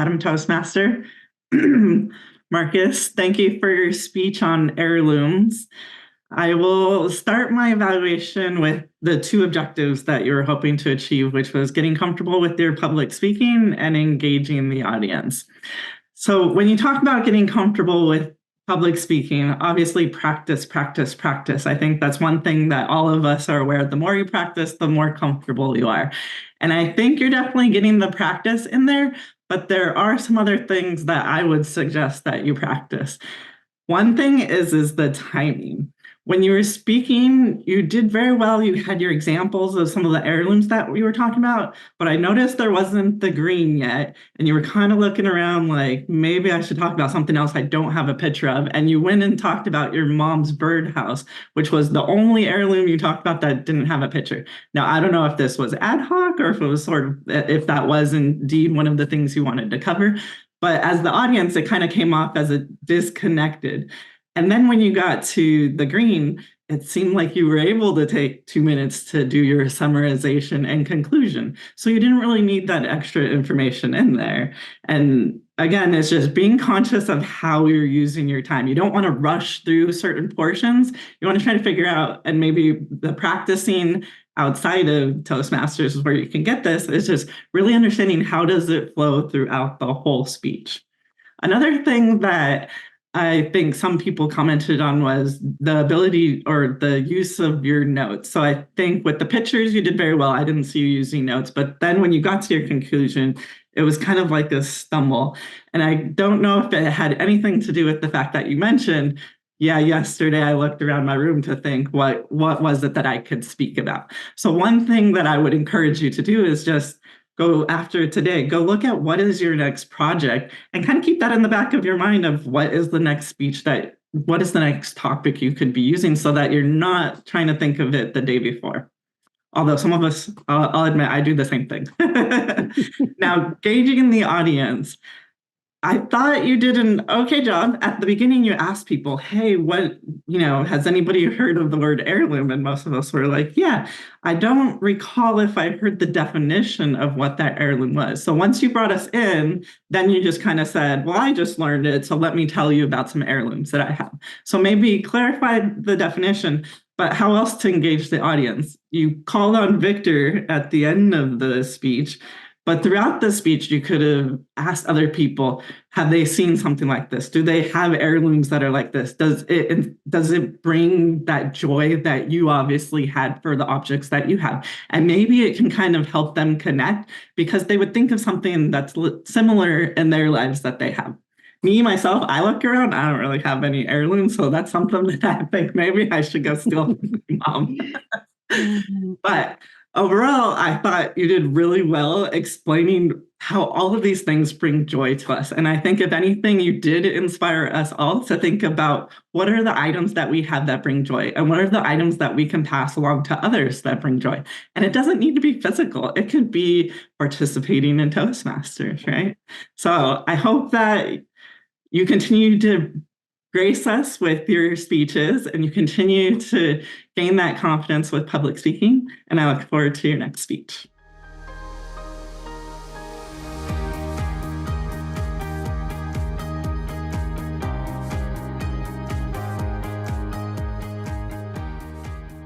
Madam Toastmaster. Marcus, thank you for your speech on heirlooms. I will start my evaluation with the two objectives that you were hoping to achieve, which was getting comfortable with your public speaking and engaging the audience. So when you talk about getting comfortable with public speaking, obviously practice, practice, practice. I think that's one thing that all of us are aware. The more you practice, the more comfortable you are. And I think you're definitely getting the practice in there, but there are some other things that I would suggest that you practice. One thing is the timing. When you were speaking, you did very well. You had your examples of some of the heirlooms that we were talking about, but I noticed there wasn't the green yet. And you were kind of looking around like, maybe I should talk about something else I don't have a picture of. And you went and talked about your mom's birdhouse, which was the only heirloom you talked about that didn't have a picture. Now, I don't know if this was ad hoc or if it was sort of, if that was indeed one of the things you wanted to cover. But as the audience, it kind of came off as a disconnected. And then when you got to the green, it seemed like you were able to take 2 minutes to do your summarization and conclusion. So you didn't really need that extra information in there. And again, it's just being conscious of how you're using your time. You don't want to rush through certain portions. You want to try to figure out, and maybe the practicing outside of Toastmasters is where you can get this, is just really understanding how does it flow throughout the whole speech. Another thing that I think some people commented on was the ability or the use of your notes. So I think with the pictures, you did very well. I didn't see you using notes, but then when you got to your conclusion, it was kind of like a stumble. And I don't know if it had anything to do with the fact that you mentioned, yeah, yesterday I looked around my room to think what was it that I could speak about. So one thing that I would encourage you to do is just go after today, go look at what is your next project and kind of keep that in the back of your mind of what is the next speech what is the next topic you could be using so that you're not trying to think of it the day before. Although some of us, I'll admit, I do the same thing. Now, gauging the audience. I thought you did an okay job. At the beginning, you asked people, hey, has anybody heard of the word heirloom? And most of us were like, yeah, I don't recall if I heard the definition of what that heirloom was. So once you brought us in, then you just kind of said, well, I just learned it, so let me tell you about some heirlooms that I have. So maybe clarify the definition, but how else to engage the audience? You called on Victor at the end of the speech. But throughout the speech, you could have asked other people, have they seen something like this? Do they have heirlooms that are like this? Does it bring that joy that you obviously had for the objects that you have? And maybe it can kind of help them connect because they would think of something that's similar in their lives that they have. Me, myself, I look around, I don't really have any heirlooms, so that's something that I think maybe I should go steal from my mom. But overall, I thought you did really well explaining how all of these things bring joy to us. And I think if anything, you did inspire us all to think about what are the items that we have that bring joy and what are the items that we can pass along to others that bring joy. And it doesn't need to be physical. It could be participating in Toastmasters, right? So I hope that you continue to grace us with your speeches and you continue to gain that confidence with public speaking. And I look forward to your next speech.